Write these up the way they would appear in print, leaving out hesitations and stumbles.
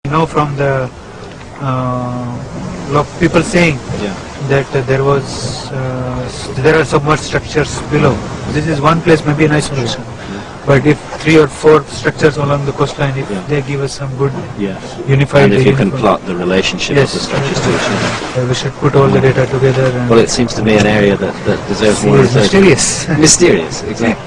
know from the people saying that there are submerged structures below. This is one place, maybe in isolation. But if 3 or 4 structures along the coastline, if they give us some good unified... And if you can plot the relationship of the structures to each other. We should put all the data together. And well, it seems to me an area that deserves more research. Mysterious. Mysterious, exactly.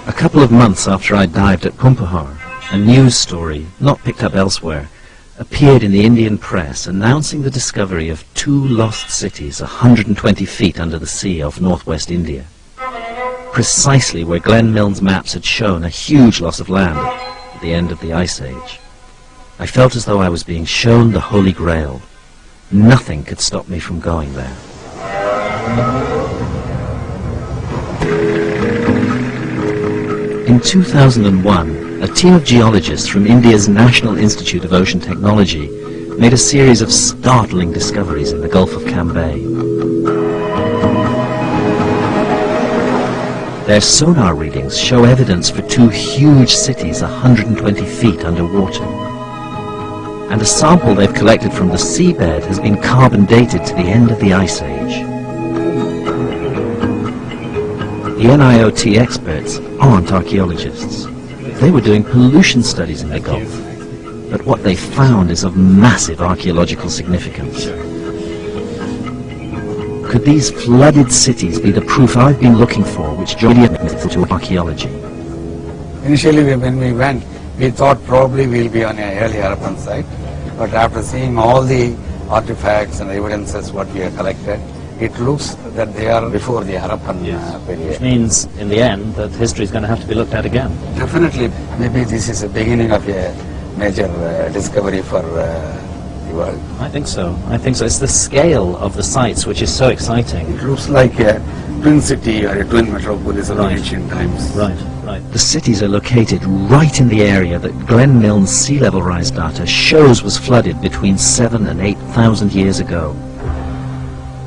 A couple of months after I dived at Pumpahar, a news story, not picked up elsewhere, appeared in the Indian press announcing the discovery of 2 lost cities 120 feet under the sea off northwest India. Precisely where Glenn Milne's maps had shown a huge loss of land at the end of the Ice Age. I felt as though I was being shown the Holy Grail. Nothing could stop me from going there. In 2001, a team of geologists from India's National Institute of Ocean Technology made a series of startling discoveries in the Gulf of Cambay. Their sonar readings show evidence for 2 huge cities 120 feet underwater. And a sample they've collected from the seabed has been carbon dated to the end of the Ice Age. The NIOT experts aren't archaeologists. They were doing pollution studies in the Gulf. But what they found is of massive archaeological significance. Could these flooded cities be the proof I've been looking for, which joined to archaeology? Initially, when we went, we thought probably we'll be on an early Harappan site. But after seeing all the artifacts and evidences what we have collected, it looks that they are before the Harappan period. Which means, in the end, that history is going to have to be looked at again. Definitely, maybe this is the beginning of a major discovery for the world. I think so. I think so. It's the scale of the sites which is so exciting. It looks like a twin city or a twin metropolis of ancient times. Right, right. The cities are located right in the area that Glenn Milne's sea level rise data shows was flooded between 7,000 and 8,000 years ago.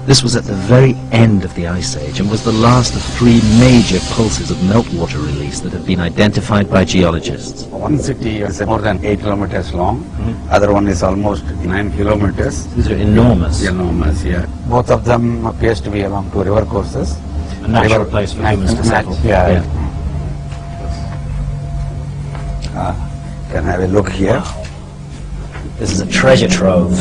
This was at the very end of the Ice Age and was the last of 3 major pulses of meltwater release that have been identified by geologists. One city is more than 8 kilometers long, other one is almost 9 kilometers. These are enormous. Enormous, yeah. Both of them appears to be along 2 river courses. A natural place for humans to settle. Yeah. Can have a look here. This is a treasure trove.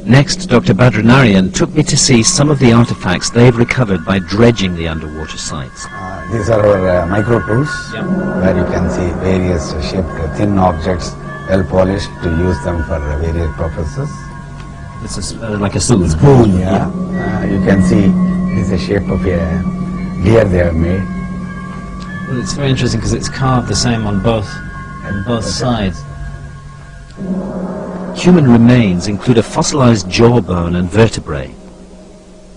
Next, Dr. Badranarian took me to see some of the artifacts they've recovered by dredging the underwater sites. These are our micro tools, where you can see various shaped thin objects, well polished, to use them for various purposes. This is like a spoon. You can see it is the shape of a deer they have made. Well, it's very interesting because it's carved the same on both sides. Human remains include a fossilized jawbone and vertebrae.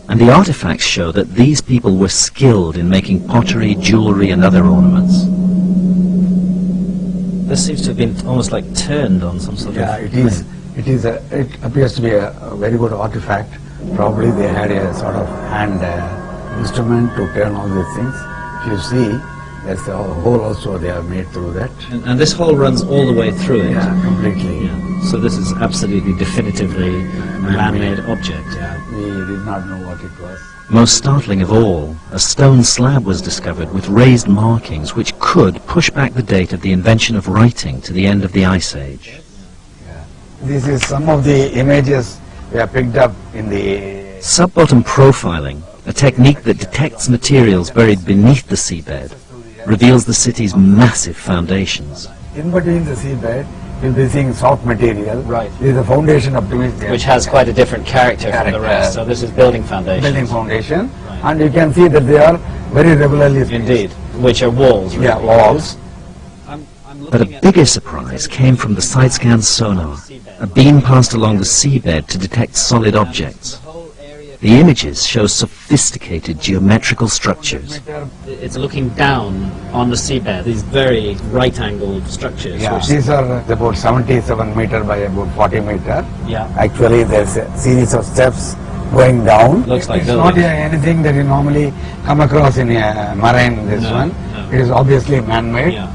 And the artifacts show that these people were skilled in making pottery, jewelry and other ornaments. This seems to have been almost like turned on some sort of... Yeah, it appears to be a very good artifact. Probably they had a sort of hand instrument to turn all these things. If you see, there's a hole also they have made through that. And this hole runs all the way through it? Yeah, completely. Yeah. So this is absolutely definitively a man-made object. Yeah, we did not know what it was. Most startling of all, a stone slab was discovered with raised markings which could push back the date of the invention of writing to the end of the Ice Age. Yeah. This is some of the images we have picked up in the... Sub-bottom profiling, a technique that detects materials buried beneath the seabed, reveals the city's massive foundations. In between the seabed, you'll be seeing soft material. Right. This is the foundation of which has quite a different character from the rest. So this is building foundation. Building foundation. Right. And you can see that they are very regularly spaced. Indeed. Which are walls. Really. Yeah, walls. But a bigger surprise came from the side-scan sonar, a beam passed along the seabed to detect solid objects. The images show sophisticated geometrical structures. It's looking down on the seabed, these very right-angled structures. Yeah, these are about 77 meter by about 40 meter. Yeah. Actually, there's a series of steps going down. Looks like it's not anything that you normally come across in a marine, this one. No. It is obviously man-made. Yeah.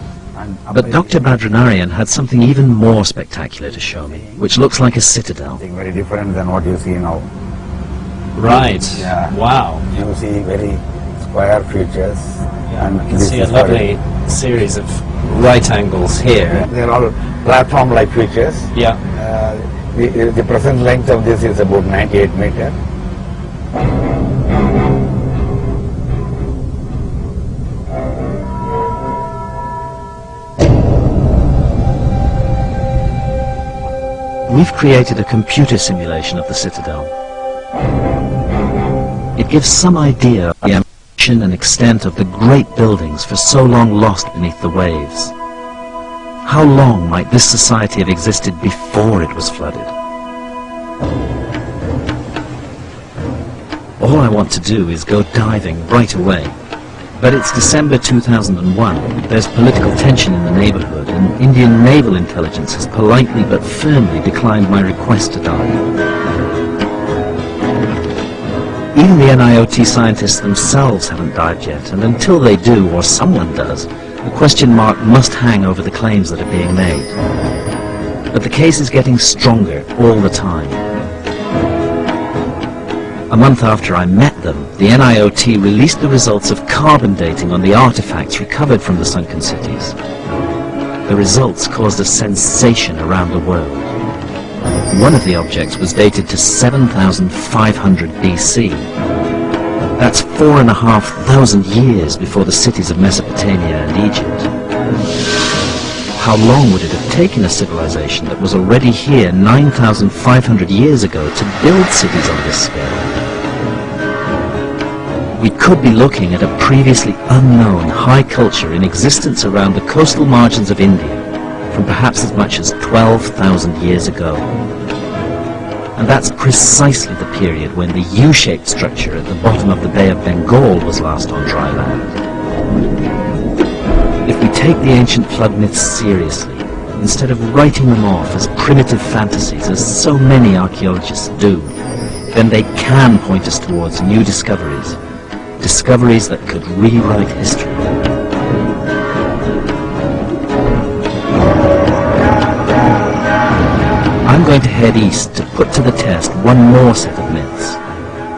But Dr. Badranarian had something even more spectacular to show me, which looks like a citadel. Something very different than what you see now. Right. Yeah. Wow. You see very square features. And I can this see a is lovely series of right angles here. They are all platform-like features. Yeah. The present length of this is about 98 meters. We've created a computer simulation of the citadel. It gives some idea of the ambition and extent of the great buildings for so long lost beneath the waves. How long might this society have existed before it was flooded? All I want to do is go diving right away. But it's December 2001, there's political tension in the neighborhood, and Indian naval intelligence has politely but firmly declined my request to dive. Even the NIOT scientists themselves haven't dived yet, and until they do, or someone does, a question mark must hang over the claims that are being made. But the case is getting stronger all the time. A month after I met them, the NIOT released the results of carbon dating on the artifacts recovered from the sunken cities. The results caused a sensation around the world. One of the objects was dated to 7,500 BC. That's 4,500 years before the cities of Mesopotamia and Egypt. How long would it have taken a civilization that was already here 9,500 years ago to build cities on this scale? We could be looking at a previously unknown high culture in existence around the coastal margins of India from perhaps as much as 12,000 years ago. And that's precisely the period when the U-shaped structure at the bottom of the Bay of Bengal was last on dry land. If we take the ancient flood myths seriously, instead of writing them off as primitive fantasies, as so many archaeologists do, then they can point us towards new discoveries. Discoveries that could rewrite history. I'm going to head east to put to the test one more set of myths,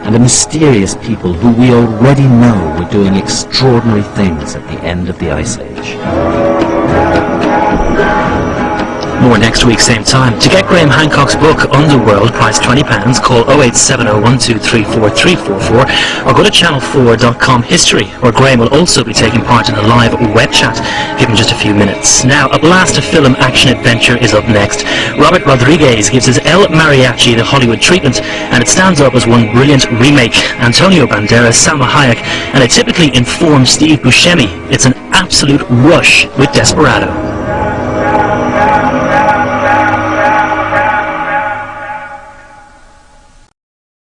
and a mysterious people who we already know were doing extraordinary things at the end of the Ice Age. More next week, same time. To get Graham Hancock's book, Underworld, price £20, call 08701234344 or go to channel4.com history, where Graham will also be taking part in a live web chat. Give him just a few minutes. Now, a blast of film action-adventure is up next. Robert Rodriguez gives his El Mariachi the Hollywood treatment, and it stands up as one brilliant remake. Antonio Banderas, Salma Hayek, and a typically informed Steve Buscemi. It's an absolute rush with Desperado.